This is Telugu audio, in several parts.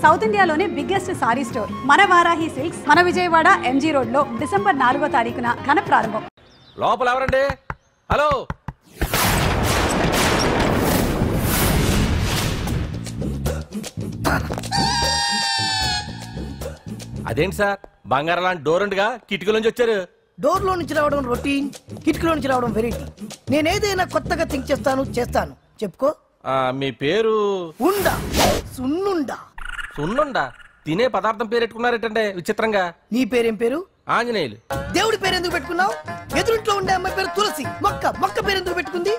సౌత్ ఇండియాలోనే బిగ్గెస్ట్ సారీ స్టోర్ మన వారాహి సిల్క్స్ మన విజయవాడ ఎంజీ రోడ్ లో డిసెంబర్ 4వ తారీఖున ఘన ప్రారంభం. లోపల ఎవరండి? హలో, అదేంటి సార్ బంగారం లాంటి డోర్ ఉండగా కిటికీలోంచి వచ్చారు? డోర్ లో నుంచి రావడం రొటీన్, కిటికీలో నుంచి రావడం వెరైటీ. నేనేదైనా కొత్తగా థింక్ చేస్తాను. చెప్పుకో. మీ పేరు? ఉండా. సున్నుండా. సున్నుండా? తినే పదార్థం పేరు పెట్టుకున్నారేటండి విచిత్రంగా. నీ పేరేం పేరు? ఆంజనేయులు. దేవుడి పేరు ఎందుకు పెట్టుకున్నావు? ఎదురింట్లో ఉండే అమ్మాయి పేరు తులసి. మొక్క పేరు ఎందుకు పెట్టుకుంది?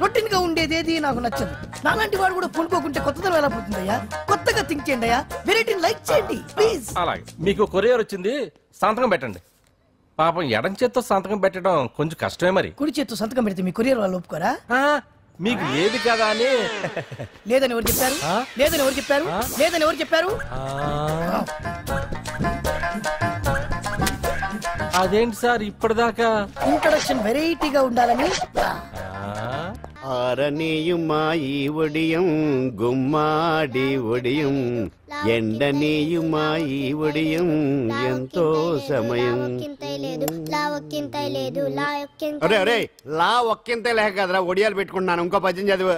రొటీన్ గా ఉండేదేది నాకు నచ్చదు. నాలాంటి వాడు కూడా కొనుక్కోకుంటే కొత్తదనం ఎలా పోతుందయ్యా? కొత్తగా థింక్ చేయండి అయ్యా. వెరైటీని లైక్ చేయండి ప్లీజ్. అలాగే. మీకు కొరియర్ వచ్చింది, సంతకం పెట్టండి. పాపం ఎడం చేత్తో సంతకం పెట్టడం కొంచెం కష్టమే. మరి కుడి చేత్తో సంతకం పెడితే మీ కొరియర్ వాళ్ళు ఒప్పుకోరా? మీకు ఏది కదా అని. లేదని ఎవరు చెప్పారు? లేదని ఎవరు చెప్పారు? అదేంటి సార్ ఇప్పటిదాకా ఇంట్రొడక్షన్ వెరైటీగా ఉండాలని. ఆరనీయుమాయి ఒడియం గుమ్మాడి ఒడియం ఎండనీయుమాయి ఒడియం ఎంతో సమయం. అరే అరే లా ఒక్కింతే లేక కదరా ఒడియాలు పెట్టుకుంటున్నాను. ఇంకో పద్యం చదివు.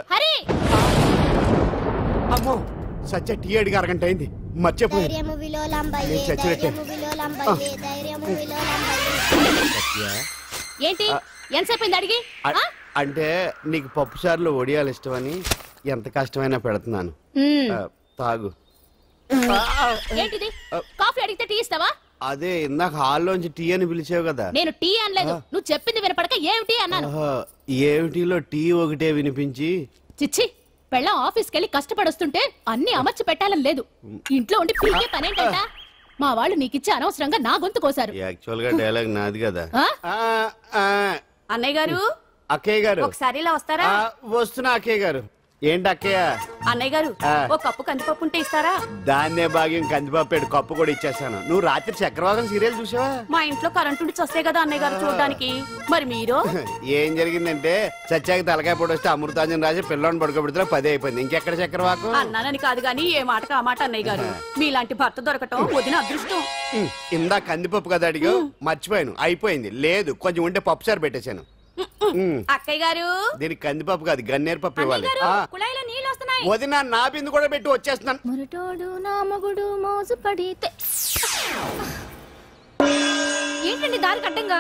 అమ్మో సత్య టీ అడిగి అరగంట అయింది, మర్చిపోయి చచ్చినట్టే. ఏంటి ఎంతసేపు అడిగి? అంటే నీకు పప్పు సార్లు ఒడియాలు ఇష్టమని ఎంత కష్టమైనా పెడుతున్నాను, తాగు. ఏంటిది? కాఫీ అడిగితే టీ ఇస్తావా? అదే ఇందాక హాల్లోంచి టీ అని పిలిచావు కదా. నేను టీ అనలేదు, నువ్వు చెప్పింది వినపడక ఏమిటి అన్నాను. ఏమిటిలో టీ ఒకటే వినిపించి. చిచ్చి, పెళ్ళం ఆఫీస్కి వెళ్ళి కష్టపడొస్తుంటే అన్ని అమర్చి పెట్టాలని లేదు. ఇంట్లో ఉండి పీకే పనేంటంట. మా వాళ్ళు నీకిచ్చి అనవసరంగా నా గొంతు కోసారు. యాక్చువల్ గా డైలాగ్ నాది కదా. అన్నయ్య గారు, అక్కయ్య గారు ఒకసారి ఇలా వస్తారా? వస్తున్నా అక్కయ్య గారు. ఏంటి అక్కయ్య? అన్నయ్య గారు ఓ కప్పు కందిపప్పు ఉంటే ఇస్తారా? దాన్నే భాగ్యం కందిపప్పు కప్పు కూడా ఇచ్చేసాను. నువ్వు రాత్రి చక్రవాదం సీరియల్ చూసావా? మా ఇంట్లో కరెంటు ఉండి వస్తే కదా అన్నయ్య గారు చూడడానికి. మరి మీరు? ఏం జరిగిందంటే సత్యాకి తలకాయ పొడి వస్తే అమృతాంజన్ రాజు పిల్లని పడుకోబెడితే 10 అయిపోయింది. ఇంకెక్కడ చక్రవాకం? అన్నానని కాదు గాని ఏ మాటకు ఆ మాట అన్నయ్య గారు. మీలాంటి భర్త దొరకటం వదిన అదృష్టం. ఇందా కందిపప్పు కదా అడిగా, మర్చిపోయాను. అయిపోయింది. లేదు కొంచెం ఉంటే పప్పు సార్ పెట్టేశాను. అక్కయ్య గారు దీనికి కందిపప్పు కాదు గన్నేరు పప్పు ఇవ్వాలి. కుళాయిలో నీళ్ళు వస్తున్నాయి. వదిన నా బిందు కూడా పెట్టి వచ్చేస్తున్నాను. మురటోడు నా మగుడు మోజు పడితే. ఏంటండి దారి కట్టంగా?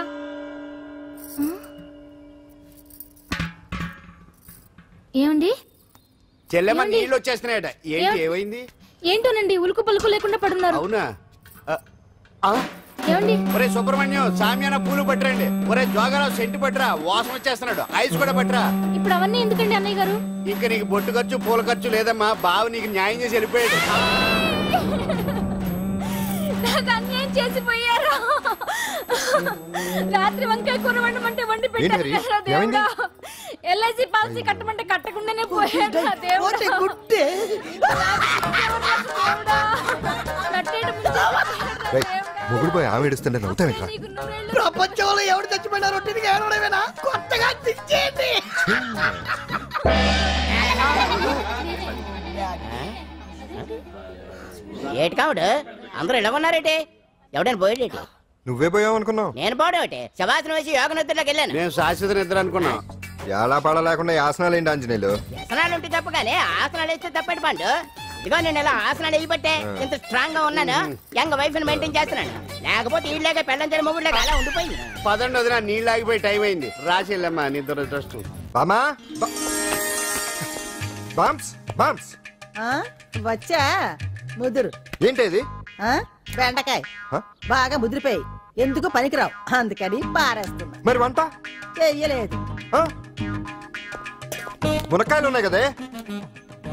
ఏమండి చెల్లెమ్మ నీళ్ళు వచ్చేస్తున్నాయట. ఏంటి ఏమైంది? ఏంటోనండి ఉలుకు పలుకు లేకుండా పడున్నారు. అవునా? ఏమండి? ఒరే సుబ్రహ్మణ్యం సామ్యాన పూలు పట్టరండి. ఒరే జోగరావు సెంటు పట్టరా, వాసన వచ్చేస్తున్నాడు. ఐస్ కూడా పట్టరా. ఇప్పుడు అవన్నీ ఎందుకండి అన్నయ్య గారు? ఇంకా నీకు బొట్టు ఖర్చు పూల ఖర్చు లేదమ్మా. బావ నీకు న్యాయం చేసి వెళ్ళిపోయాడు. అన్యాయం చేసిపోయారు. రాత్రి వంకాయ కూర వండమంటే వండి పెట్టారు. ఎల్ఐసి పాలసీ కట్టమంటే కట్టకుండానే పోయాడు. మొగుడు పోయి ఆమె ఏడుస్తుంటే నవ్వుతావేంట్రా? ప్రపంచంలో ఎవరు చచ్చిపోయినా రొట్టెని ఏడవడమేనా? కొత్తగా తెచ్చేయండి. ఏటి కావుడు అందరూ ఇలా ఉన్నారేటి? ఎవడైనా పోయేటి? నువ్వే పోయావు అనుకున్నావు. నేను పోవడం శవాసనం వేసి యోగ నిద్రలోకి వెళ్ళాను. నేను శాశ్వత నిద్ర అనుకున్నా. ఎలా పడ లేకుండా ఆసనాలు ఏంటి ఆంజనేయులు? ఆసనాలు ఉంటే తప్పు కానీ ఆసనాలు వేస్తే తప్పటి పండు. ఇదిగో నేను ఇలా ఆసనాలు వేయబట్టే ఇంత స్ట్రాంగ్ గా ఉన్నాను. యంగ్ వైఫ్ ని మెయింటైన్ చేస్తున్నాను. లేకపోతే ఇళ్ళగా పెళ్ళంచని మొగుడులేక అలా ఉండిపోయింది. పదండి వదిన, నీళ్ళు ఆగిపోయి టైం అయింది. రాసి వెళ్ళమ్మా నిద్ర ట్రస్ట్. బామా బామ్స్ బామ్స్ వచ్చా ముదురు. ఏంటది? బెండకాయ బాగా ముదిరిపోయి ఎందుకు పనికిరావు, అందుకని పారేస్తున్నా. మరి వంట చెయ్యలేదు. మునక్కాయలు ఉన్నాయి కదే.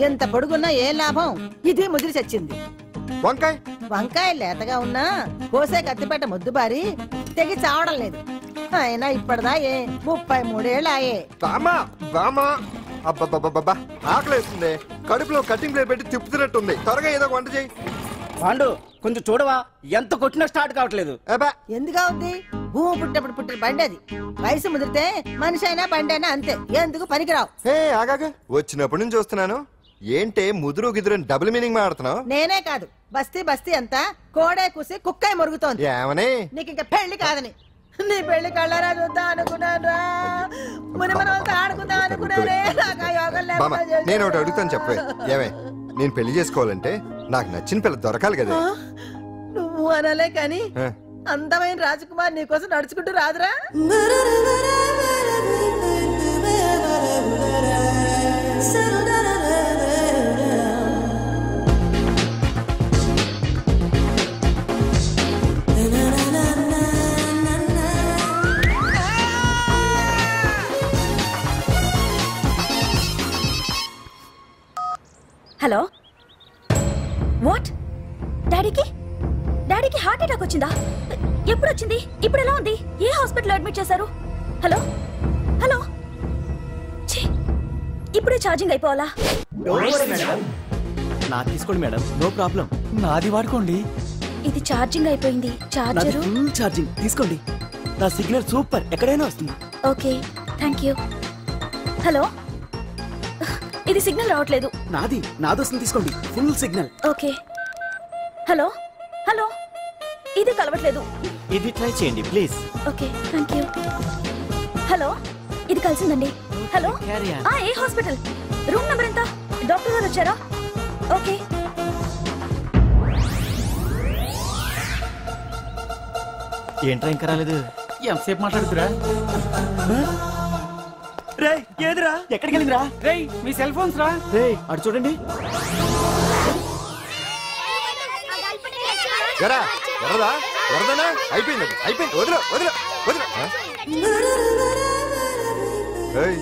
ఎంత పొడుగున్నా ఏం లాభం, ఇది ముదిరి చచ్చింది. వంకాయ లేతగా ఉన్నా కోసే కత్తిపెట్ట ముద్దు బారి తెగి చావడం లేదు. అయినా ఇప్పటిదా 33 ఏళ్ళాయే. ఆకలేస్తుంది. కడుపులో కటింగ్ ప్లేట్ పెట్టి తిప్పుతున్నట్టుంది. త్వరగా ఏదో వంట చేయి. పాండు కొంచెం చూడవా, ఎంత కొట్టినా స్టార్ట్ కావట్లేదు. ఎందుగా ఉంది? భూమి పుట్టినప్పుడు పుట్టిన బండి అది. వయసు ముదిరితే మనిషి అయినా బండి అయినా అంతే. ఎందుకు పనికిరావు. ఆగాగా వచ్చినప్పటి నుంచి చూస్తున్నాను. ఏంటే ముదురు గిదురు డబుల్ మీనింగ్ మాడుతున్నావు? నేనే కాదు, బస్తీ బస్తీ అంతా కోడే కూసి కుక్కాయ మురుగుతోంది. ఏమని? నీకు ఇంకా పెళ్లి కాదని. నీ పెళ్లి కళ్ళారా చూద్దాం అనుకున్నారా, ముని మనతో ఆడుకుందాం అనుకున్నారే. నాకు ఆ యోగం బామ్మ, లేకుండా నేను ఒకటి అడుగుతాను చెప్పే. ఏమే, నేను పెళ్లి చేసుకోవాలంటే నాకు నచ్చిన పిల్ల దొరకాలి కదా. నువ్వు అనలే కాని ఆ. అందమైన రాజకుమార్ నీకోసం నడుచుకుంటూ రాదురా. Hello, what? డాడీకి హార్ట్ అటాక్ వచ్చిందా? ఎప్పుడు వచ్చింది? ఇప్పుడు ఎలా ఉంది? ఏ హాస్పిటల్ అడ్మిట్ చేశారు? హలో హలో, ఛీ, ఇప్పుడే ఛార్జింగ్ అయిపోవాలా? నా తీసుకోండి మేడం, నో ప్రాబ్లం. నాది వాడుకోండి. ఇది ఛార్జింగ్ అయిపోయింది. చార్జరు ఫుల్ ఛార్జింగ్ తీసుకోండి. నా సిగ్నల్ సూపర్, ఎక్కడైనా వస్తుంది. Okay, thank you. హలో, ఇది సిగ్నల్ రావట్లేదు. నాది వస్తుంది, తీసుకోండి. Full signal. Okay. Hello hello, ఇది కలవట్లేదు. ఇది ట్రై చేయండి please. Okay, thank you. Hello, ఇది కలిసిందండి. Hello, Carry on. ఏ హాస్పిటల్? రూమ్ నెంబర్ ఎంత? డాక్టర్ గారు వచ్చారా? ఓకే. ఏంట్రా ఇంకా రాలేదు? ఎంతసేపు మాట్లాడుతురా? రే ఏదిరా, ఎక్కడికి వెళ్ళిందిరా? రే మీ సెల్ ఫోన్స్ రా. రే అటు చూడండి. ఎరా ఎర్రదా ఎర్రదనా? అయిపోయింది అయిపోయింది, వదిలు వదిలు వదిలు. ఏయ్,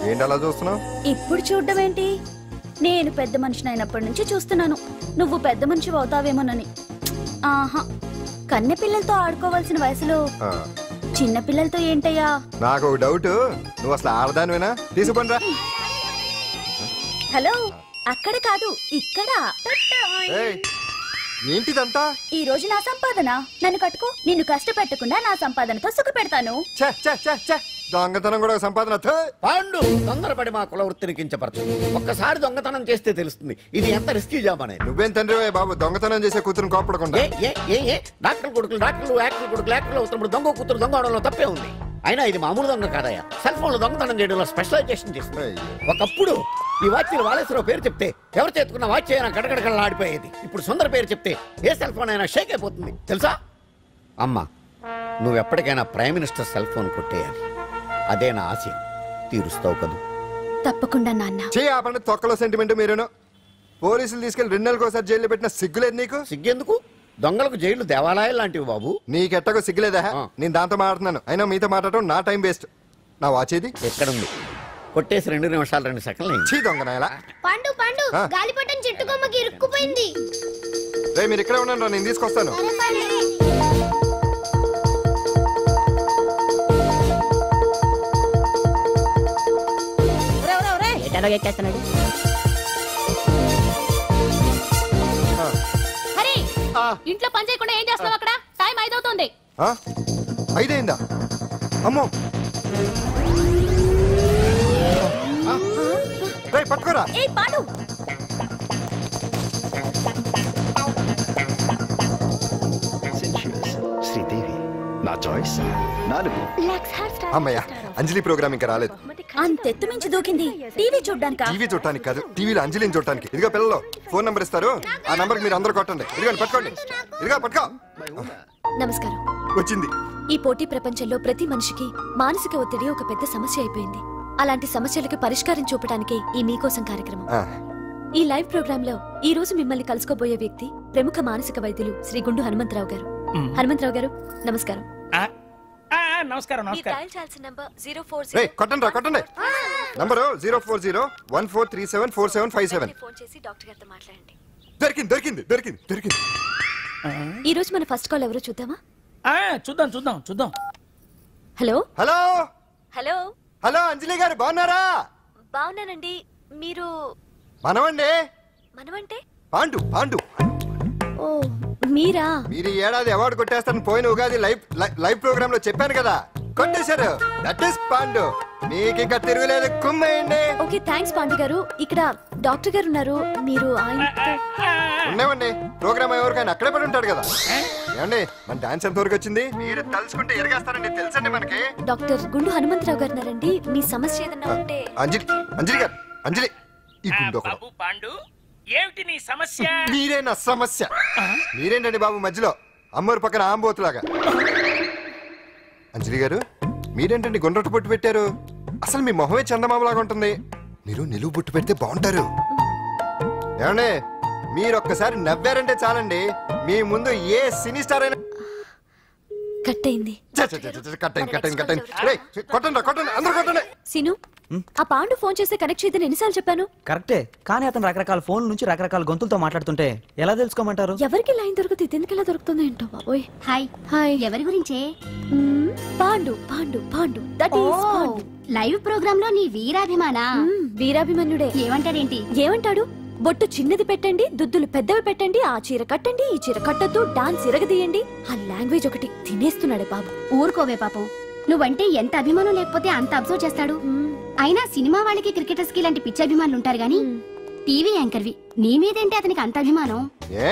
ఏంటి అలా చూస్తున్నావు? ఇప్పుడు చూడడం ఏంటి? నేను పెద్ద మనిషిని అయినప్పటి నుంచి చూస్తున్నాను, నువ్వు పెద్ద మనిషి అవుతావేమోనని. ఆహా, కన్నె పిల్లలతో ఆడుకోవాల్సిన వయసులో చిన్న పిల్లలతో ఏంటయ్యా? నాకు ఒక డౌట్, నువ్వు అసలు ఆడదానివేనా? తీసుకుపండి రా. హలో, అక్కడ కాదు ఇక్కడ. ఏయ్, ఏంటిదంతా? ఈ రోజు నా సంపాదన. నన్ను కట్టుకో, నిన్ను కష్టపెట్టకుండా నా సంపాదనతో సుఖ పెడతాను. ఛే, ఛే, ఛే, ఛే. దొంగతనం కూడా ఒక సంపాదన. థూ. పాండు, తొందరపడి మా కుల వృత్తిని కించపరచు. ఒక్కసారి దొంగతనం చేస్తే తెలుస్తుంది ఇది ఎంత రిస్కీ జాబ్ అనేది. నువ్వేం తండ్రి బాబు, దొంగతనం చేసే కూతురుని కోపడకుండా. డాక్టర్ కొడుకులు డాక్టర్లు, యాక్టర్ కొడుకులు యాక్టర్లు అవుతున్నప్పుడు దొంగ కూతురు దొంగ అవడంలో తప్పే ఉంది. అయినా ఇది మామూలు దొంగ కాదయ్యా, సెల్ ఫోన్ లో దొంగతనం చేయడంలో స్పెషలైజేషన్ చేస్తుంది. ఒకప్పుడు ఈ వాచ్లు వాలేశ్వరరావు పేరు చెప్తే ఎవరు చేతుకున్న వాచ్ అయినా గడగడగడలా ఆడిపోయేది. ఇప్పుడు సుందర పేరు చెప్తే ఏ సెల్ ఫోన్ అయినా షేక్ అయిపోతుంది తెలుసా? అమ్మా, నువ్వు ఎప్పటికైనా ప్రైమ్ మినిస్టర్ సెల్ ఫోన్ కొట్టేయాలి, అదే నా ఆశయం. తీరుస్తావు కదూ? తప్పకుండా నాన్న. ఆపండి, తొక్కలో సెంటిమెంట్ మీరేను. పోలీసులు తీసుకెళ్లి 2 నెలలకు జైల్లో పెట్టిన సిగ్గులేదు నీకు? సిగ్గెందుకు? దొంగలకు జైలు దేవాలయాలు లాంటివి బాబు. నీకెట్టకు సిగ్గులేదా? నేను దాంతో మాట్లాడుతున్నాను, అయినా మీతో మాట్లాడటం నా టైం వేస్ట్. నా వాచ్ ఏది? ఎక్కడుంది? కొట్టేసి 2 నిమిషాలు 2 సెకండ్లు. చీ దొంగ నాయలా. పండు పండు, గాలిపటం చెట్టు కొమ్మకి ఇరుక్కుపోయింది. రే మీరు ఇక్కడే ఉండండి రా, నేను తీసుకొస్తాను. హరి, ఇంట్లో పని చేయకుండా ఏం చేస్తున్నావు అక్కడ? టైం 5 అవుతుంది. 5 అయిందా? అమ్మో, పట్టుకోరా. శ్రీదేవి నా చాయిస్ 4. అమ్మయ్య, అంజలి ప్రోగ్రామ్ ఇంకా రాలేదు. అంతెత్తు మించి దూకింది. టీవీ చూడ్డానికా? టీవీ చూడటానికి కాదు, టీవీలో అంజలిని చూడటానికి. ఇదిగో పిల్లలు, ఫోన్ నంబర్ ఇస్తారు, ఆ నంబర్ మీరు అందరూ కొట్టండి. ఇదిగోండి పట్టుకోండి. ఇదిగో పట్టుకో. నమస్కారం. వచ్చింది. ఈ పోటీ ప్రపంచంలో ప్రతి మనిషికి మానసిక ఒత్తిడి ఒక పెద్ద సమస్య అయిపోయింది. అలాంటి సమస్యలకు పరిష్కారం చూపడానికే ఈ మీకోసం కార్యక్రమం. ఈ లైవ్ ప్రోగ్రామ్ లో ఈ రోజు మిమ్మల్ని కలుసుకోబోయే వ్యక్తి ప్రముఖ మానసిక వైద్యులు శ్రీ గుండు హనుమంతరావు గారు. హనుమంతరావు గారు, నమస్కారం. నమస్కారం. కొట్టండి రా, కొట్టండి. నంబరు 04014374757. ఫోన్ చేసి డాక్టర్ గారితో మాట్లాడండి. దొరికింది దొరికింది దొరికింది దొరికింది. ఈ రోజు మన ఫస్ట్ కాల్ ఎవరో చూద్దామా? చూద్దాం. హలో హలో హలో హలో, అంజలి గారు బాగున్నారా? బాగున్నానండి. మీరు? మనమండి. మనమంటే? పాండు పాండు. ఓ, మీరా? మీరు ఈ ఏడాది అవార్డు కొట్టేస్తారని పోయిన ఉగాది లైవ్ ప్రోగ్రామ్ లో చెప్పాను కదా, కొట్టేశారు. That is Pandu. మీకు ఇంకా తిరుగులేదు, కుమ్మేయండి. ఓకే, థ్యాంక్స్ పాండు గారు. ఇక్కడ డాక్టర్ గారు ఉన్నారు, మీరు ఉన్నామండి. ప్రోగ్రామ్ ఎవరికైనా అక్కడే పడి ఉంటాడు కదా. ఏమండి మన డాన్స్ ఎంత వరకు వచ్చింది? మీరు తలుచుకుంటే ఎరగేస్తారండి, తెలుసండి మనకి. డాక్టర్ గుండు హనుమంతరావు గారు ఉన్నారండి, మీ సమస్య ఏదన్నా ఉంటే. అంజలి గారు, అంజలి ఈ గుండు పాండు ఏమిటి నీ సమస్య? మీరే నా సమస్య. మీరేంటండి బాబు మధ్యలో అమ్మోరు పక్కన ఆంబోతులాగా? అంజలి గారు మీరేంటండి గుండ్రటి బొట్టు పెట్టారు? అసలు మీ మొహమే చందమామలాగా ఉంటుంది. మీరు నిలువు బొట్టు పెడితే బాగుంటారు. ఏమండి మీరు ఒక్కసారి నవ్వారంటే చాలండి, మీ ముందు ఏ సినీ స్టార్ అయినా కట్ అయింది. సీను, ఆ పాండు ఫోన్ చేస్తే కనెక్ట్ చేయదని ఎన్నిసార్లు చెప్పాను? కరెక్టే, కానీ అతను రకరకాల ఫోన్ల నుంచి రకరకాల గొంతులతో మాట్లాడుతుంటే ఎలా తెలుసుకోమంటారు? ఎవరికి లైన్ దొరుకుతుంది, ఇతనికి ఎలా దొరుకుతుందో ఏంటో బాబోయ్. హాయ్ హాయ్, ఎవరి గురించే? Pandu Pandu Pandu, that is Pandu. Live program లో నీ వీరాభిమానా? వీరాభిమన్యుడే. ఏమంటాడేంటి? ఏమంటాడు? బొట్టు చిన్నది పెట్టండి, దుద్దులు పెద్దవి పెట్టండి, ఆ చీర కట్టండి, ఈ చీర కట్టద్దు, డాన్స్ ఇరగదీయండి. ఆ లాంగ్వేజ్ ఒకటి తినేస్తున్నాడే బాబు. ఊరుకోవే పాపం, నువ్వంటే ఎంత అభిమానం లేకపోతే అంత అబ్జర్వ్ చేస్తాడు. అయినా సినిమా వాళ్ళకి క్రికెటర్స్ కి ఇలాంటి పిచ్చి అభిమానులు ఉంటారు గానీ టీవీ యాంకర్వి నీ మీదేంటి అతనికి అంత అభిమానం? ఏ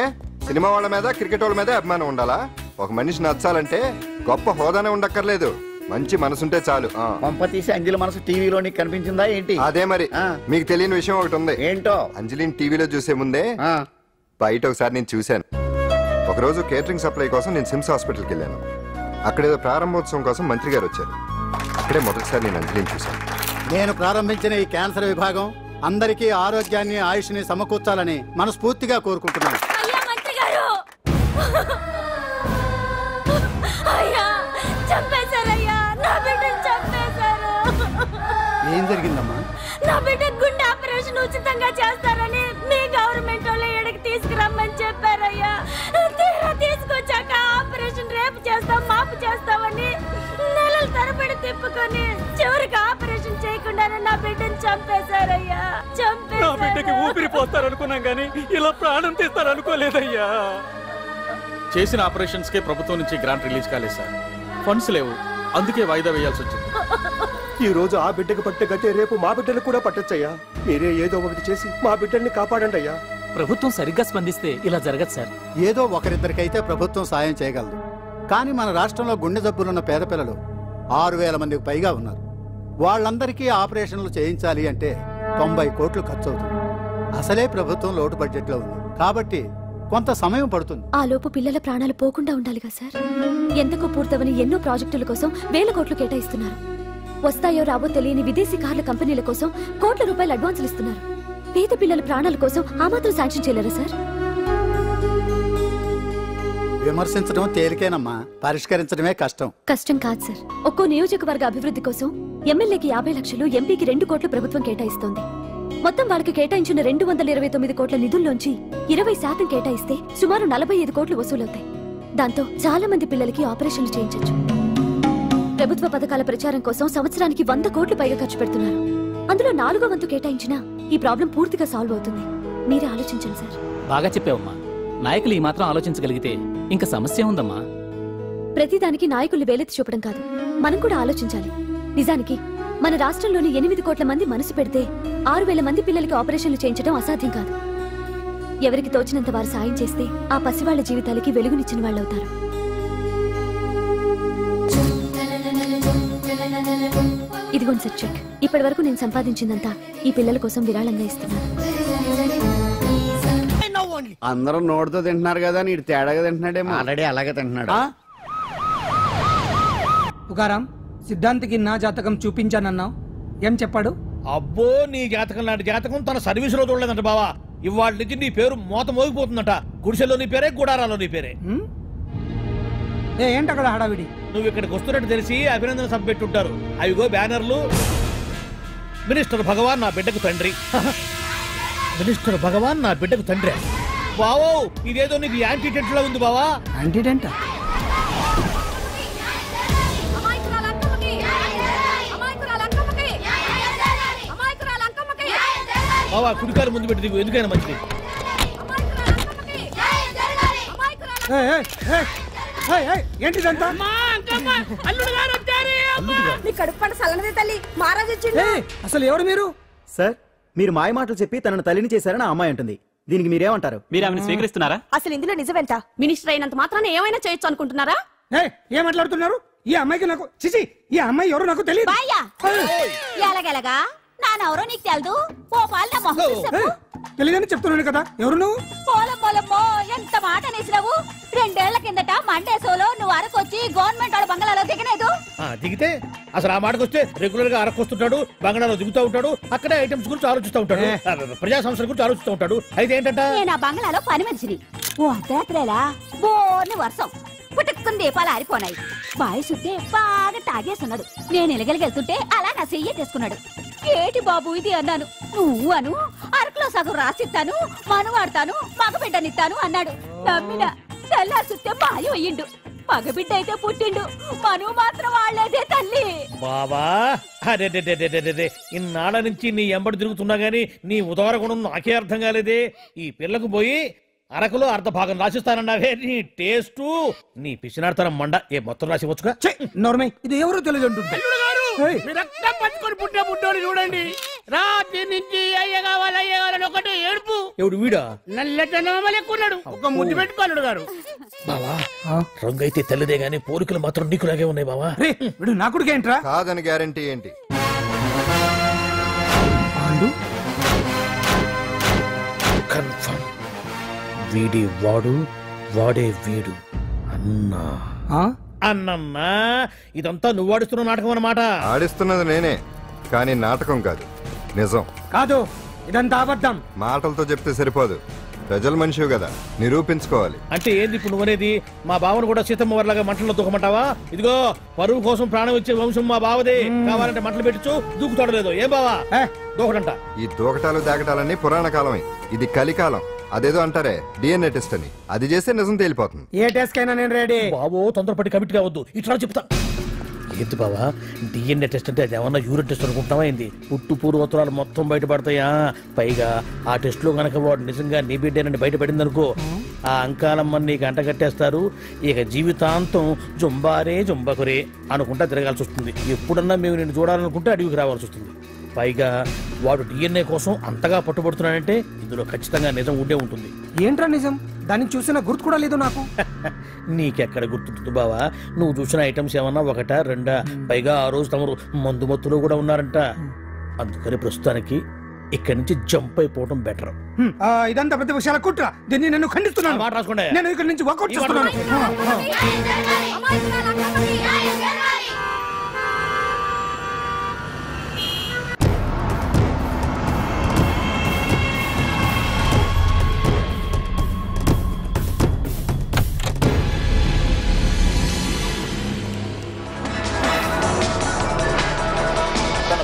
సినిమా వాళ్ళ మీద క్రికెట్ వాళ్ళ మీద అభిమానం ఉండాలా? ఒక మనిషి నచ్చాలంటే గొప్ప హోదానే ఉండక్కర్లేదు, మంచి మనసుంటే చాలు. పంప తీసి అంజలి మనసు టీవీలో నీకు కనిపించిందా ఏంటి? అదే మరి. మీకు తెలియని విషయం ఒకటి ఉంది. ఏంటో? అంజలిని టీవీలో చూసే ముందే బయట ఒకసారి నేను చూశాను. ఒకరోజు కేటరింగ్ సప్లై కోసం నేను సిమ్స్ హాస్పిటల్కి వెళ్ళాను. అక్కడేదో ప్రారంభోత్సవం కోసం మంత్రి గారు వచ్చారు. అక్కడే మొదటిసారి నేను అంజలిని చూశాను. నేను ప్రారంభించిన ఈ క్యాన్సర్ విభాగం అందరికీ ఆరోగ్యాన్ని ఆయుష్ని సమకూర్చాలని మనస్ఫూర్తిగా కోరుకుంటున్నాను. ఏం జరిగిందమ్మా? నా బిడ్డ గుండె ఆపరేషన్ ఉచితంగా చేస్తారని మీ గవర్నమెంట్ వాళ్ళు ఎడకి తీసుకురమ్మని చెప్పారయ్యా. తీరా తీసుకొచ్చాక ఆపరేషన్ రేపు చేస్తాం మాపు చేస్తామని నెలల తరబడి తిప్పుకొని చివరికి ఆపరేషన్ చేయకుండానే నా బిడ్డని చంపేశారయ్యా. నా బిడ్డకి ఊపిరి పోస్తారనుకున్నాం గానీ ఇలా ప్రాణం తీస్తారనుకోలేదయ్యా. చేసిన ఆపరేషన్స్ కే ప్రభుత్వం నుంచి గ్రాంట్ రిలీజ్ కాలేదు సార్. ఫండ్స్ లేవు, అందుకే వాయిదా వేయాల్సి వచ్చింది. ఈ రోజు ఆ బిడ్డకు పట్టే గట్టే రేపు మా బిడ్డను కూడా పట్టొచ్చయ్యా. మీరే ఏదో ఒకటి చేసి మా బిడ్డల్ని కాపాడండి అయ్యా. ప్రభుత్వం సరిగ్గా స్పందిస్తే ఇలా జరగదు సార్. ఏదో ఒకరిద్దరికైతే ప్రభుత్వం సాయం చేయగలదు, కానీ మన రాష్ట్రంలో గుండె జబ్బులున్న పేద పిల్లలు 6,000 మందికి పైగా ఉన్నారు. వాళ్ళందరికీ ఆపరేషన్లు చేయించాలి అంటే 90 కోట్లు ఖర్చు అవుతుంది. అసలే ప్రభుత్వం లోటు బడ్జెట్ లో ఉంది కాబట్టి కొంత సమయం పడుతుంది. ఆ లోపు పిల్లల ప్రాణాలు పోకుండా ఉండాలిగా సార్. ఎంతకో పూర్తవని ఎన్నో ప్రాజెక్టుల కోసం 1000 కోట్లు కేటాయిస్తున్నారు. వస్తాయో రావో తెలియని విదేశీ కార్ల కంపెనీల కోసం కోట్ల రూపాయలు అడ్వాన్సులు ఇస్తున్నారు. పేద పిల్లల ప్రాణాల కోసం ఆ మాత్రం శాంక్షన్ చేయలేరా సార్? విమర్శించడం తేలికేనమ్మా, పరిష్కరించడమే కష్టం. కష్టం కాదు సార్. ఒక్కో నియోజకవర్గ అభివృద్ధి కోసం ఎమ్మెల్యేకి 50 లక్షలు, ఎంపీకి 2 కోట్లు ప్రభుత్వం కేటాయిస్తోంది. మొత్తం వాళ్ళకి కేటాయించిన 229 కోట్ల నిధుల్లోంచి 20% కేటాయిస్తే సుమారు 45 కోట్లు వసూలవుతాయి. దాంతో చాలా మంది పిల్లలకి ఆపరేషన్లు చేయించొచ్చు. ప్రభుత్వ పథకాల ప్రచారం కోసం సంవత్సరానికి 100 కోట్లు పైగా ఖర్చు పెడుతున్నారు. అందులో 4వ వంతు కేటాయించినా ఈ ప్రాబ్లం పూర్తిగా సాల్వ్ అవుతుంది. మీరే ఆలోచించండి సార్. బాగా చెప్పావమ్మా. నాయకులు ఈ మాత్రం ఆలోచించగలిగితే ఇంకా సమస్య ఉందమ్మా. ప్రతిదానికి నాయకుల్ని వేలెత్తి చూపడం కాదు, మనం కూడా ఆలోచించాలి. నిజానికి మన రాష్ట్రంలోని 8 కోట్ల మంది మనసు పెడితే 6,000 మంది పిల్లలకి ఆపరేషన్లు చేయించడం అసాధ్యం కాదు. ఎవరికి తోచినంత వారు సాయం చేస్తే ఆ పసివాళ్ల జీవితాలకి వెలుగునిచ్చిన వాళ్ళవుతారు. ఇదిగోండి సార్ చెక్. ఇప్పటి వరకు నేను సంపాదించిందంతా ఈ పిల్లల కోసం విరాళంగా ఇస్తున్నాను. అందరూ నోటితో తింటున్నారు కదా, నీడు తేడాగా తింటున్నాడేమో. ఆల్రెడీ అలాగే తింటున్నాడు. పుకారం, సిద్ధాంతికి నా జాతకం చూపించానన్నావు, ఏం చెప్పాడు? అబ్బో, నీ జాతకం లాంటి జాతకం తన సర్వీసులో చూడలేదంట బావా. ఇవాళ నుంచి నీ పేరు మోత మోగిపోతుందట. గుడిసెలో నీ పేరే, గుడారాలో నీ పేరే. ఏంటి అక్కడ హడావిడి? నువ్వు ఇక్కడికి వస్తున్నట్టు తెలిసి అభినందన సభ పెట్టుంటారు. అవిగో బ్యానర్లు. మినిస్టర్ భగవాన్ నా బిడ్డకు తండ్రి. మినిస్టర్ భగవాన్ నా బిడ్డకు తండ్రి. బావో, ఇదేదో నీకు యాంటీటెంట్ లా ఉంది బావా. యాంటీటెంట్? బావా, కుడికారు ముందు పెట్టి దిగు, ఎందుకైనా మంచిది. ఏంటిదంతా? నీ కడుపు పంట సల్లనదే తల్లి, మహారాజు వచ్చిండు. అసలు ఎవరు మీరు? సార్, మీరు మాయ మాటలు చెప్పి తనను తల్లిని చేశారని ఆ అమ్మాయి అంటుంది. దీనికి మీరేమంటారు? మీరు ఆమెను స్వీకరిస్తున్నారా? అసలు ఇందులో నిజమెంత? మినిస్టర్ అయినంత మాత్రాన ఏమైనా చేయొచ్చు అనుకుంటున్నారా? ఏం మాట్లాడుతున్నారు? ఈ అమ్మాయికి నాకు చిచి, ఈ అమ్మాయి ఎవరు నాకు తెలియదు. ఎలాగెలగా నానెవరో నీకు తెలదు. ఓ పాల మొహం చెప్పు. తెలియదని చెప్తున్నాను కదా. ఎవరు నువ్వు? పోలమ్మో ఎంత మాట అనేసినావు. 2 ఏళ్ల కిందట మండేసోలో నువ్వు అరకొచ్చి గవర్నమెంట్ వాళ్ళ బంగ్లాలో దిగలేదు. దిగితే అసలు ఆ మాటకు వస్తే రెగ్యులర్ గా అరకొస్తుంటాడు, బంగాళాలో దిగుతూ ఉంటాడు, అక్కడే ఐటమ్స్ గురించి ఆలోచిస్తూ ఉంటాడు, ప్రజా సంస్థల గురించి ఆలోచిస్తూ ఉంటాడు. అయితే ఏంటంటే నేను ఆ బంగ్లాలో పని మనిషిని. ఓ అర్ధరాత్రేలా బోర్ని వర్షం పుట్టుకుని దీపాలు ఆరిపోనాయి. బాయ్ సుద్దే బాగా తాగేస్తున్నాడు. నేను ఎలగలిగెళ్తుంటే అలా నా చెయ్యి తీసుకున్నాడు. ఏటి బాబు ఇది అన్నాను. నువ్వు అను అరకులో సగం రాసిస్తాను, మనువాడతాను, మగబిడ్డనిస్తాను అన్నాడు. నమ్మిన తెల్లారి సుత్తే బాయ్ అయ్యిండు. మగబిడ్డ అయితే పుట్టిండు, మనువు మాత్రం వాళ్ళేదే తల్లి. బాబా అరే ఇన్నాళ్ళ నుంచి నీ ఎంబడి తిరుగుతున్నా గానీ నీ ఉదార గుణం నాకే అర్థం కాలేదే. ఈ పిల్లకు పోయి అరకులో అర్ధ భాగం రాసిస్తానన్నావే. నీ టేస్టు నీ పిచ్చినాడతనం మండ. ఏ మొత్తం రాసి వచ్చుగా. నోర్మై, ఇది ఎవరో తెలియదు అంటుంది. రక్తం పంచుకొని పుట్టిన పుట్టోడు చూడండి. రాత్రి నుంచి అయ్య కావాలని ఒకటి ఏడుపు. ఎవడు వీడా? నల్లెక్కున్నాడు. ఒక ముద్దు పెట్టుకోనుడు గారు. బావా రంగు అయితే తెల్లదే గానీ పోలికలు మాత్రం నీకులాగే ఉన్నాయి బావా. వీడు నా కొడుకు ఏంట్రా? కాదని గ్యారంటీ ఏంటి? కన్ఫర్మ్ వీడి వాడు, వాడే వీడు. అన్నా అన్నమ్మా, ఇదంతా నువ్వు ఆడిస్తున్న నాటకం అన్నమాట. ఆడిస్తున్నది నేనే, కానీ నాటకం కాదు, నిజం. కాదు, ఇదంతా అబద్ధం. మాటలతో చెప్తే సరిపోదు, ప్రజల మనిషివి కదా, నిరూపించుకోవాలి. అంటే ఏంది ఇప్పుడు నువ్వనేది? మా బావను కూడా సీతమ్మ వారిలాగా మంటల్లో దూకమంటావా? ఇదిగో పరువు కోసం ప్రాణం ఇచ్చే వంశం మా బావదే. కావాలంటే మంటలు పెట్టచ్చు, దూకుతాడు లేదు. ఏం బావా దూకడంట? ఈ దూకటాలు దాకటాలన్నీ పురాణ కాలమే, ఇది కలికాలం. అదేదో అంటారే డిఎన్ఏ టెస్ట్ అని, అది చేస్తే నిజం తేలిపోతుంది. ఏ టెస్ట్ కైనా నేను రెడీ. బాబో తొందరపడి కమిట్ కావద్దు, ఇట్లా చెప్తా. ఏంటి బావా డిఎన్ఏ టెస్ట్ అంటే? అది ఏమన్నా యూరిన్ టెస్ట్ అనుకుంటున్నావా ఏంది? పుట్టు పూర్వోత్తరాలు మొత్తం బయటపడతాయా? పైగా ఆ టెస్ట్ లో గనక వాడు నిజంగా నీ బిడ్డేనని బయటపడింది అనుకో, ఆ అంకాలమ్మని నీకు అంటగట్టేస్తారు. ఇక జీవితాంతం జుంబారే జుంబకురే అనుకుంటా తిరగాల్సి వస్తుంది. ఎప్పుడన్నా మేము నేను చూడాలనుకుంటే అడవికి రావాల్సి వస్తుంది. పైగా వాడు డిఎన్ఏ కోసం అంతగా పట్టుబడుతున్నాడంటే ఇందులో ఖచ్చితంగా నిజం ఉండే ఉంటుంది. ఏంట్రా నిజం? దాన్ని చూసిన గుర్తు కూడా లేదు నాకు. నీకెక్కడ గుర్తుంటుంది బావా? నువ్వు చూసిన ఐటమ్స్ ఏమన్నా ఒకటా రెండా? పైగా ఆ రోజు తమరు మందు మత్తులో కూడా ఉన్నారంట. అందుకని ప్రస్తుతానికి ఇక్కడి నుంచి జంప్ అయిపోవడం బెటర్. ఇదంతా పెద్ద విషయాల కుట్ర. దీన్ని నేను ఖండిస్తున్నాను. మాట రాసుకోండి. నేను ఇక్కడి నుంచి వాకౌట్ చేస్తున్నాను.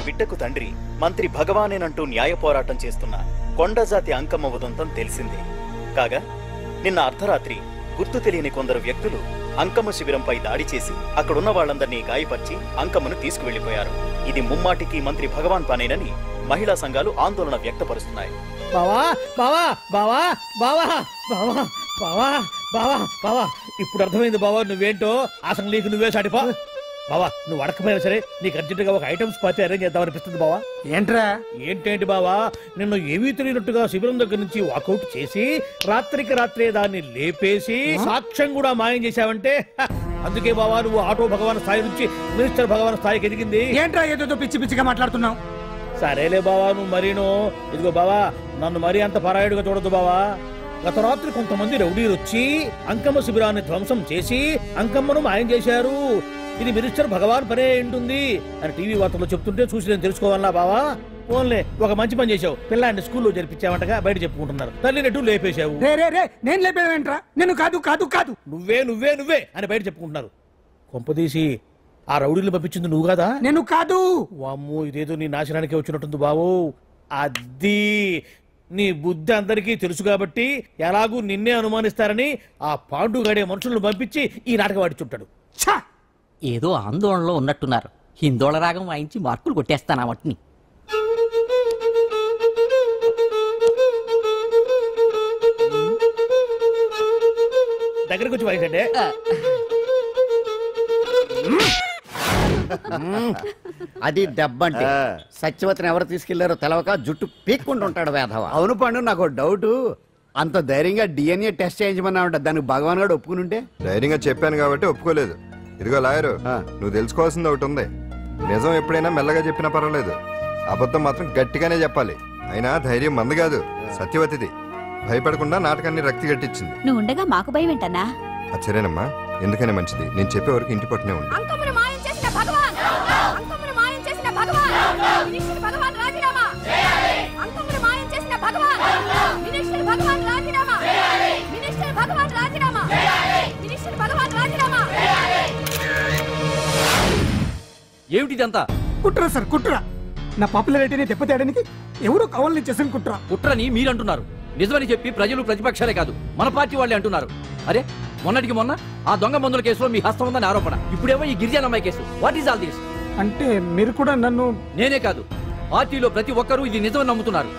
బిడ్డకు తండ్రి మంత్రి భగవానేనంటూ న్యాయ పోరాటం చేస్తున్న కొండజాతి అంకమ్మ ఉదంతం తెలిసిందే. కాగా నిన్న అర్ధరాత్రి గుర్తు తెలియని కొందరు వ్యక్తులు అంకమ్మ శిబిరంపై దాడి చేసి అక్కడున్న వాళ్ళందరినీ గాయపరిచి అంకమ్మను తీసుకువెళ్లిపోయారు. ఇది ముమ్మాటికి మంత్రి భగవాన్ పనేనని మహిళా సంఘాలు ఆందోళన వ్యక్తపరుస్తున్నాయి. బావా బావా బావా బావా బావా బావా బావా బావా ఇప్పుడు అర్థమైంది బావా నువ్వేంటో. అసలు నీకు నువ్వే సాటిపా బావా. నువ్వు అడకపోయినా సరే నీకు అర్జెంటుగా ఒక ఐటమ్స్ పార్టీ అరేంజ్ చేద్దామనిపిస్తుంది బావా. ఏంట్రా? ఏంటేంటి బావా, నిన్ను ఏమీ తెలియనట్టుగా శిబిరం దగ్గర నుంచి వాకౌట్ చేసి రాత్రికి రాత్రే దాన్ని లేపేసి సాక్ష్యం కూడా మాయం చేశావంటే అందుకే బావా నువ్వు ఆటో భగవాన్ స్థాయి నుంచి మినిస్టర్ భగవాన్ స్థాయికి ఎదిగింది. ఏంట్రా ఏదో పిచ్చి పిచ్చిగా మాట్లాడుతున్నావు? సరేలే బావా నువ్వు మరీను. ఇదిగో బావా నన్ను మరీ అంత పరాయుడుగా చూడద్దు బావా. గత రాత్రి కొంతమంది రౌడీలు వచ్చి అంకమ్మ శిబిరాన్ని ధ్వంసం చేసి అంకమ్మను మాయం చేశారు. ఇది మినిస్టర్ భగవాన్ పనే ఉంటుంది అని టీవీ వార్తల్లో చెప్తుంటే చూసి నేను తెలుసుకోవాలా బావా. ఓన్లే ఒక మంచి పని చేశావు, పిల్లాన్ని స్కూల్లో జరిపించావంటగా బయట చెప్పుకుంటున్నారు. తల్లినట్టు లేపేశావు. నేను లేపేవేంట్రా? నేను కాదు కాదు కాదు నువ్వే నువ్వే నువ్వే అని బయట చెప్పుకుంటున్నారు. కొంపదీసి ఆ రౌడీలు పంపించింది నువ్వు కాదా? నేను కాదు. వామ్మో ఇదేదో నీ నాశనానికి వచ్చినట్టుంది బావు. అది నీ బుద్ధి అందరికీ తెలుసు కాబట్టి ఎలాగూ నిన్నే అనుమానిస్తారని ఆ పాండుగాడే మనుషులను పంపించి ఈ నాటకం వాడిచుంటాడు. ఏదో ఆందోళనలో ఉన్నట్టున్నారు. హిందోళ రాగం వాయించి మార్కులు కొట్టేస్తాను వాటిని. దగ్గరకు వచ్చి వాయించండి. అది దెబ్బంటే సత్యవతిని ఎవరు తీసుకెళ్లారో తెలవక జుట్టు పీక్కుంటూ ఉంటాడు వేధవ. అవును పండు, నాకు డౌట్. అంత ధైర్యంగా డిఎన్ఏ టెస్ట్ చేయించమన్నా ఉంటా, దానికి భగవాన్ గారు ఒప్పుకునుంటే? ధైర్యంగా చెప్పాను కాబట్టి ఒప్పుకోలేదు. ఇదిగో లాయరు, నువ్వు తెలుసుకోవాల్సింది ఒకటి ఉంది. నిజం ఎప్పుడైనా మెల్లగా చెప్పినా పర్వాలేదు, అబద్ధం మాత్రం గట్టిగానే చెప్పాలి. అయినా ధైర్యం మంది కాదు, సత్యవతిది. భయపడకుండా నాటకాన్ని రక్తి గట్టించింది. నువ్వు ఉండగా మాకు భయం ఏంటన్నా? సరేనమ్మా, ఎందుకనే మంచిది. నేను చెప్పే వరకు ఇంటి పట్టునే ఉంది. ఏమిటిదంతా? కుట్ర సార్, కుట్ర. నా పాపులారిటీని దెబ్బతేయడానికి ఎవరో కావాలని చేసిన కుట్ర. కుట్రని మీరంటున్నారు, నిజమని చెప్పి ప్రజలు ప్రతిపక్షాలే కాదు మన పార్టీ వాళ్ళే అంటున్నారు. అరే మొన్నటికి మొన్న ఆ దొంగ మందుల కేసులో మీ హస్తం ఉందని ఆరోపణ, ఇప్పుడేమో ఈ గిరిజన అమ్మాయి case. What is all this? అంటే మీరు కూడా నన్ను... నేనే కాదు, పార్టీలో ప్రతి ఒక్కరూ ఇది నిజమని నమ్ముతున్నారు.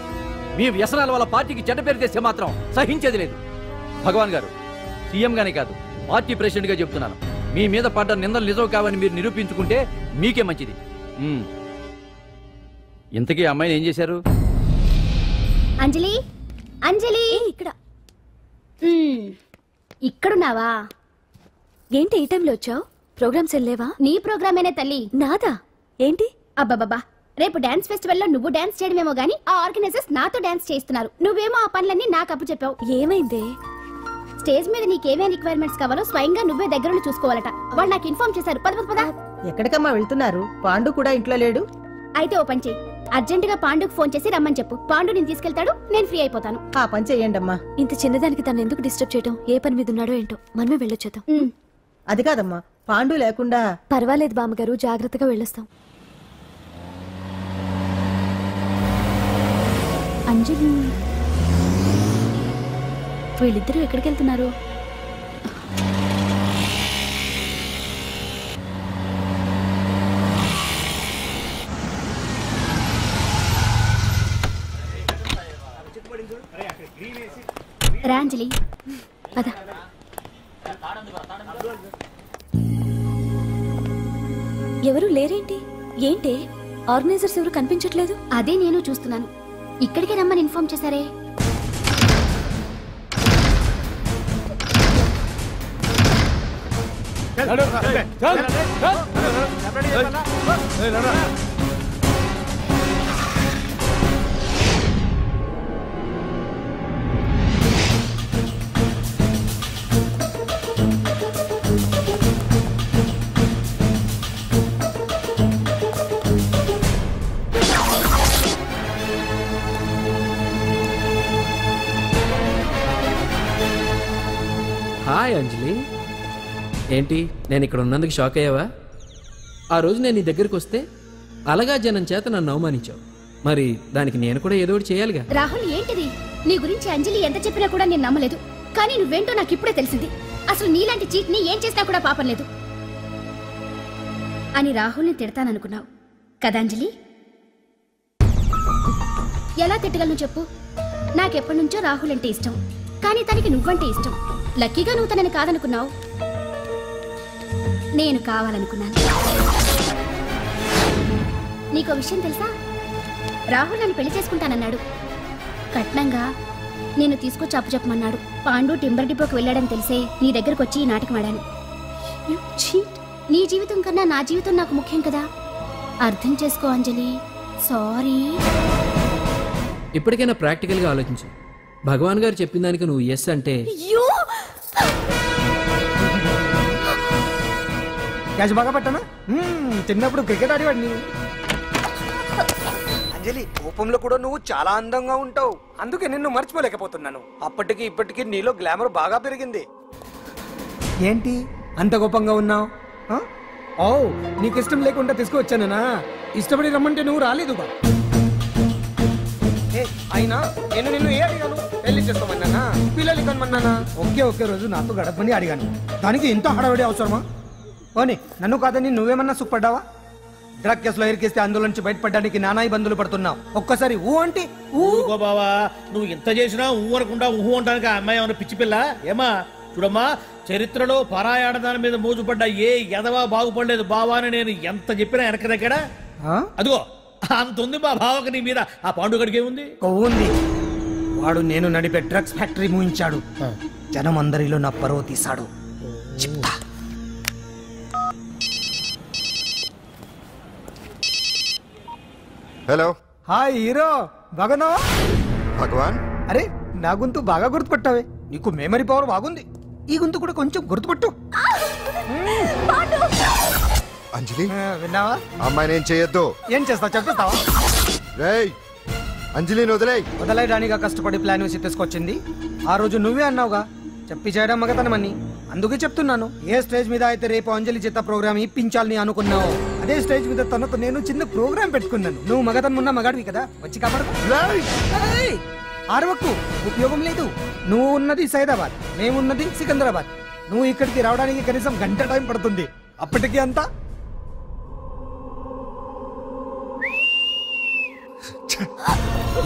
మీ వ్యసనాల వల్ల పార్టీకి చెడ్డ పేరు తెస్తే మాత్రం సహించేది లేదు. భగవాన్ గారు, సీఎం గానే కాదు పార్టీ ప్రెసిడెంట్ గా చెప్తున్నాను, మీ మీద పడ్డ నిందలు నిజం కావని మీరు నిరూపించుకుంటే మీకే మంచిది. ఇంతకీ అమ్మాయిని ఏం చేశారు? అంజలి, అంజలి, ఇక్కడ ఇక్కడున్నావా? ఏంటి ఈ టైంలో వచ్చావు? ప్రోగ్రామ్స్ వెళ్ళేవా? నీ ప్రోగ్రామేనే తల్లి. నాదా? ఏంటి? అబ్బాబాబా, రేపు డాన్స్ ఫెస్టివల్ లో నువ్వు డాన్స్ చేయడమేమో గానీ ఆ ఆర్గనైజర్స్ నాతో డాన్స్ చేస్తున్నారు. నువ్వేమో ఆ పనులన్నీ నాకు అప్పు చెప్పావు. ఏమైంది? స్టేజ్ మీద నీకేమేం రిక్వైర్మెంట్స్ కావాలో స్వయంగా నువ్వే దగ్గరుండి చూసుకోవాలట. వాళ్ళు నాకు ఇన్ఫార్మ్ చేశారు. పద పద పద. ఎక్కడికమ్మా వెళ్తున్నారు? పాండు కూడా ఇంట్లో లేడు. అయితే ఓ పని చెయ్యి, అర్జెంట్ గా పాండుకు ఫోన్ చేసి రమ్మని చెప్పు. పాండు నేను తీసుకెళ్తాడు, నేను ఫ్రీ అయిపోతాను. ఆ పని చెయ్యండి అమ్మా. ఇంత చిన్నదానికి తను ఎందుకు డిస్టర్బ్ చేయటం? ఏ పని మీద ఉన్నాడో ఏంటో, మనమే వెళ్ళొచ్చేద్దాం. అది కాదమ్మా, పాండు లేకుండా... పర్వాలేదు బామ్మగారు, జాగ్రత్తగా వెళ్ళొస్తాం. అంజలి, వీళ్ళిద్దరూ ఎక్కడికి వెళ్తున్నారు? రాంజలి, పద. ఎవరు లేరేంటి? ఏంటి ఆర్గనైజర్స్ ఎవరు కనిపించట్లేదు? అదే నేను చూస్తున్నాను. ఇక్కడికే రమ్మని ఇన్ఫార్మ్ చేశారే. హాయ్ అంజలి, ఏంటి నేను ఇక్కడ ఉన్నందుకు షాక్ అయ్యావా? ఆ రోజు నేను నీ దగ్గరికి వస్తే అలగా జనం చేత నన్ను అవమానించావు, మరి దానికి నేను కూడా ఏదో ఒకటి చేయాలిగా. రాహుల్, ఏంటిది? నీ గురించి అంజలి ఎంత చెప్పినా కూడా నేను నమ్మలేదు. కానీ నువ్వేంటో నాకు ఇప్పుడే తెలిసింది. అసలు నీలాంటి చీట్ ని ఏం చేసినా కూడా పాపం లేదు అని రాహుల్ని తిడతాననుకున్నావు కదా అంజలి? ఎలా తిట్టగలను చెప్పు? నాకెప్పటి నుంచో రాహుల్ అంటే ఇష్టం, కానీ తనకి నువ్వంటే ఇష్టం. లక్కీగా నువ్వు తనని కాదనుకున్నావు, నేను కావాలనుకున్నాను. నీకో విషయం తెలుసా? రాహుల్ నన్ను పెళ్లి చేసుకుంటానన్నాడు. కట్నంగా నేను తీసుకొచ్చి అప్పు చెప్పమన్నాడు. పాండు టింబర్ డిపోకి వెళ్ళాడని తెలిసే నీ దగ్గరకు వచ్చి ఈ నాటకం ఆడాను. నీ జీవితం కన్నా నా జీవితం నాకు ముఖ్యం కదా, అర్థం చేసుకో అంజలి. సారీ. ఇప్పటికైనా ప్రాక్టికల్గా ఆలోచించు. భగవాన్ గారు చెప్పిన దానికి నువ్వు ఎస్ అంటే క్యాచ్ బాగా పట్టానా? చిన్నప్పుడు క్రికెట్ ఆడేవాడిని. అంజలి, కోపంలో కూడా నువ్వు చాలా అందంగా ఉంటావు, అందుకే నిన్ను మర్చిపోలేకపోతున్నాను. అప్పటికి ఇప్పటికి నీలో గ్లామర్ బాగా పెరిగింది. ఏంటి అంత కోపంగా ఉన్నావు? ఓ, నీకు ఇష్టం లేకుండా తీసుకువచ్చానా? ఇష్టపడి రమ్మంటే నువ్వు రాలేదుగా. అయినా నేను నిన్ను ఏ అడిగాను? పెళ్లి చేసుకోమన్నానా? పిల్లలు కనమన్నానా? ఒకే రోజు నాతో గడపని అడిగాను, దానికి ఇంత హడావిడి అవసరమా? ఓని, నన్ను కాదని నువ్వేమన్నా సుఖపడ్డావా? డ్రగ్ కేసులో ఇరికిస్తే అందులో నుంచి బయటపడడానికి నానా ఇబ్బందులు పడుతున్నావు. ఒక్కసారి ఊ అంటే బావా, నువ్వు ఇంత చేసినా ఊ అనకుండా ఊహు అంటానికి ఆ అమ్మాయి ఏమన్నా పిచ్చి పిల్ల? ఏమా చూడమ్మా, చరిత్రలో పరాయాడదాని మీద మోజుపడ్డ ఏ ఎదవా బాగుపడలేదు బావా అని నేను ఎంత చెప్పినా వెనక దగ్గర అదిగో అంత ఉంది మా బావకి నీ మీద. ఆ పాండుగడికి ఏముంది? కొవ్వుంది. వాడు నేను నడిపే డ్రగ్స్ ఫ్యాక్టరీ మూయించాడు. జనం అందరిలో నా పరువు తీశాడు. చెప్తా. హలో. హాయ్ హీరో, బాగున్నావా? భగవాన్, అరే నా గొంతు బాగా గుర్తుపట్టావే. నీకు మెమరీ పవర్ బాగుంది. ఈ గొంతు కూడా కొంచెం గుర్తుపట్టు. అంజలి విన్నావా? అమ్మాయి నేను చేయొద్దు. ఏం చేస్తావు చెప్పిస్తావా? రేయ్, అంజలిని వదిలేయ్. వదలయడానిగా కష్టపడి ప్లాన్ వేసి తీసుకొచ్చింది. ఆ రోజు నువ్వే అన్నావుగా చెప్పి చేయడం మగతనమని. అందుకే చెప్తున్నాను. ఏ స్టేజ్ మీద అయితే రేపు అంజలి చేత ప్రోగ్రామ్ ఇప్పించాలని అనుకున్నావు, అదే స్టేజ్ మీద తనతో నేను చిన్న ప్రోగ్రామ్ పెట్టుకున్నాను. నువ్వు మగతనం ఉన్న మగాడివి కదా, వచ్చి కాపాడు. ఆరవకు, ఉపయోగం లేదు. నువ్వు ఉన్నది సైదాబాద్, మేమున్నది సికింద్రాబాద్. నువ్వు ఇక్కడికి రావడానికి కనీసం గంట టైం పడుతుంది. అప్పటికి అంతా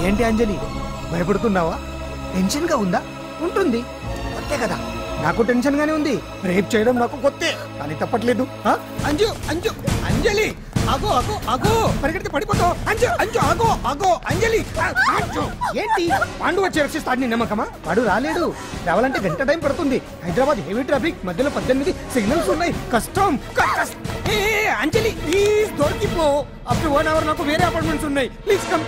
ఏంటి అంజలి, భయపడుతున్నావా? టెన్షన్ గా ఉందా? ఉంటుంది, కొత్తే కదా. నాకు టెన్షన్ గానే ఉంది. రేప్ చేయడం నాకు కొత్తే, కానీ తప్పట్లేదు. అంజు అంజు అంజలి ఆగో ఆగో ఆగో, పరిగెడితే పడిపోతావు. అంజు అంజు ఆగో ఆగో అంజలి. అంజు ఏంటి పాండు వచ్చి రక్షిస్తాడు నీ నమ్మకమా? వాడు రాలేడు. రావాలంటే గంట టైం పడుతుంది. హైదరాబాద్ హెవీ ట్రాఫిక్, మధ్యలో 18 సిగ్నల్స్ ఉన్నాయి. కష్టం. అంజలి ప్లీజ్ దొరికిపో. అప్పుడు 1 అవర్ నాకు వేరే అపార్ట్మెంట్స్ ఉన్నాయి. Please come.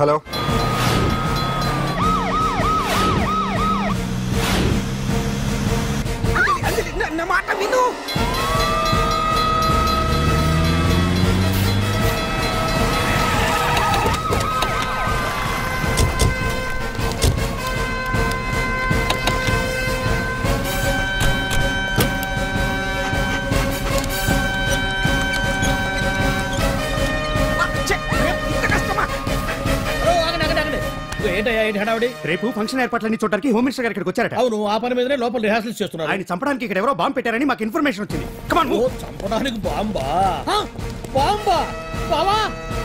హలో. నా మాట విను. రేపు ఫంక్షన్ ఏర్పాట్లన్నీ చూడడానికి హోమ్ మినిస్టర్ గారు ఇక్కడికి వచ్చారట. అవును, ఆ పని మీదనే లోపల రిహార్సల్స్ చేస్తున్నారు. ఆయన చంపడానికి ఇక్కడ ఎవరో బాంబు పెట్టారని మాకు ఇన్ఫర్మేషన్ వచ్చింది. కమాన్. ఓ, చంపడానికి బాంబా? బాంబా? బావా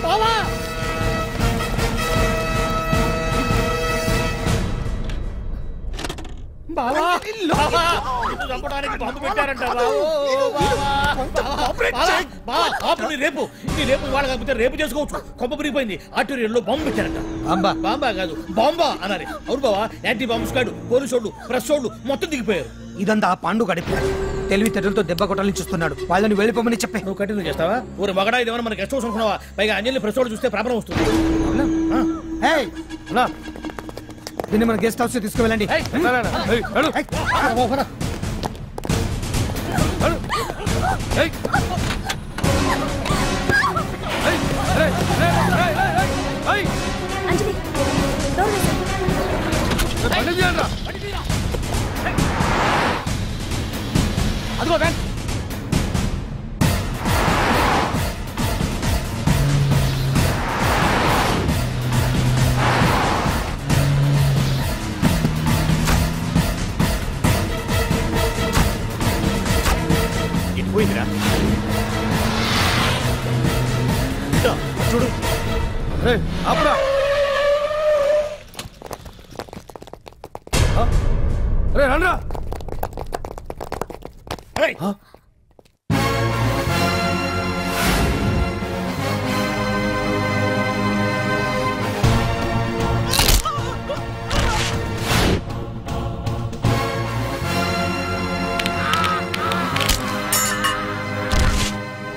బావా బావా చంపడానికి బాంబు పెట్టారంట. రేపు ఇవాళ కాకపోతే రేపు చేసుకోవచ్చు. కొంప పెరిగిపోయింది. ఆర్టీరియల్లో బాంబు పెట్టారంట. బాంబా కాదు, బాంబా అనాలి. అవును బావా, యాంటీ బాంబు స్క్వాడ్, పోలీసు వాళ్ళు, ప్రెస్ వాళ్ళు మొత్తం దిగిపోయారు. ఇదంతా ఆ పాండు గడిపాడు. తెలివితేటలతో దెబ్బ కొట్టాలని చూస్తున్నాడు. వాళ్ళని వెళ్ళిపోమని చెప్పే. నువ్వు కంటిన్యూ చేస్తావా? ఊరు మగడా ఇదేమన్నా మనకి గెస్ట్ హౌస్ అనుకున్నావా? పైగా అంజలి ప్రెస్ వాళ్ళు చూస్తే ప్రాబ్లం వస్తుంది. దీన్ని మన గెస్ట్ హౌస్ తీసుకువెళ్ళండి. అదిగో వ్యాన్. పోయిందిరా చూడు. అప్పుడా రండ్రా.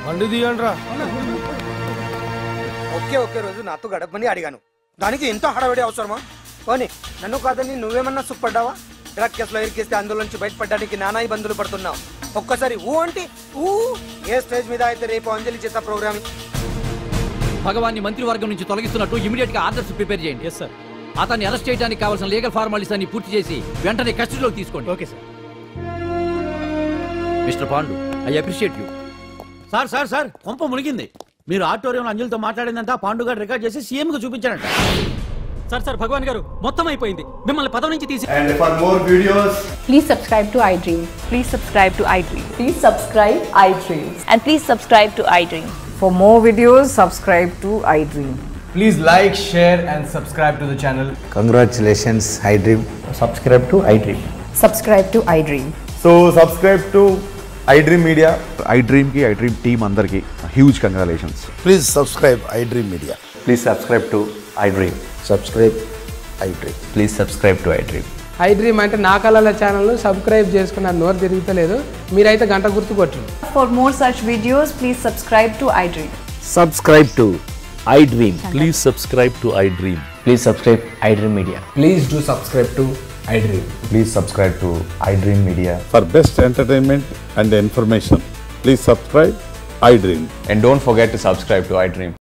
బండి తీయండిరా. ఒకే రోజు నాతో గడపని అడిగాను, దానికి ఎంత హడావిడి అవసరమా? పోనీ నన్ను కాదని నువ్వేమన్నా సుఖపడ్డావా? డ్రగ్ కేసులో ఇరికిస్తే అందులో నుంచి బయటపడడానికి నానా ఇబ్బందులు పడుతున్నావు. ఒక్కసారి ఊ అంటే ఊ. ఏ స్టేజ్ మీద అయితే రేపు అంజలి చేత ప్రోగ్రామ్ భగవాన్ని మంత్రివర్గం నుంచి తొలగిస్తున్నట్టు ఇమీడియట్ గా ఆర్డర్స్ ప్రిపేర్ చేయండి. Yes sir. అతన్ని అరెస్ట్ చేయడానికి కావాల్సిన లీగల్ ఫార్మాలిటీస్ అన్ని పూర్తి చేసి వెంటనే కస్టడీలోకి తీసుకోండి. Okay sir. Mister Pandu, I appreciate you. Sir sir sir, కొంప మునిగింది. మీరు ఆడిటోరియంలో అంజలితో మాట్లాడిందంతా పాండు గారు రికార్డ్ చేసి సీఎం కు చూపించారంట. సార్ సార్, భగవాన్ గారు మొత్తం అయిపోయింది. మిమ్మల్ని పదవి నుంచి తీసి. And for more videos, please subscribe to iDream. Please subscribe to iDream. Please subscribe iDream. And please subscribe to iDream. For more videos, subscribe to iDream. Please like, share and subscribe to the channel. Congratulations, iDream. Subscribe to iDream. Subscribe to iDream. So subscribe to iDream Media. iDream ki iDream team andarki huge congratulations. Please subscribe iDream Media. Please subscribe to iDream. Subscribe iDream. Please subscribe to iDream. iDream అంటే నా కళల ఛానల్ సబ్స్క్రైబ్ చేసుకున్న నోరు తిరుగుతలేదు మీరైతే గంట గుర్తు కొట్టండి. For more such videos, please subscribe to iDream. Subscribe to iDream. Please subscribe to iDream. Please subscribe iDream Media. Please do subscribe to iDream. Please subscribe to iDream Media. For best entertainment and information, please subscribe iDream. And don't forget to subscribe to iDream.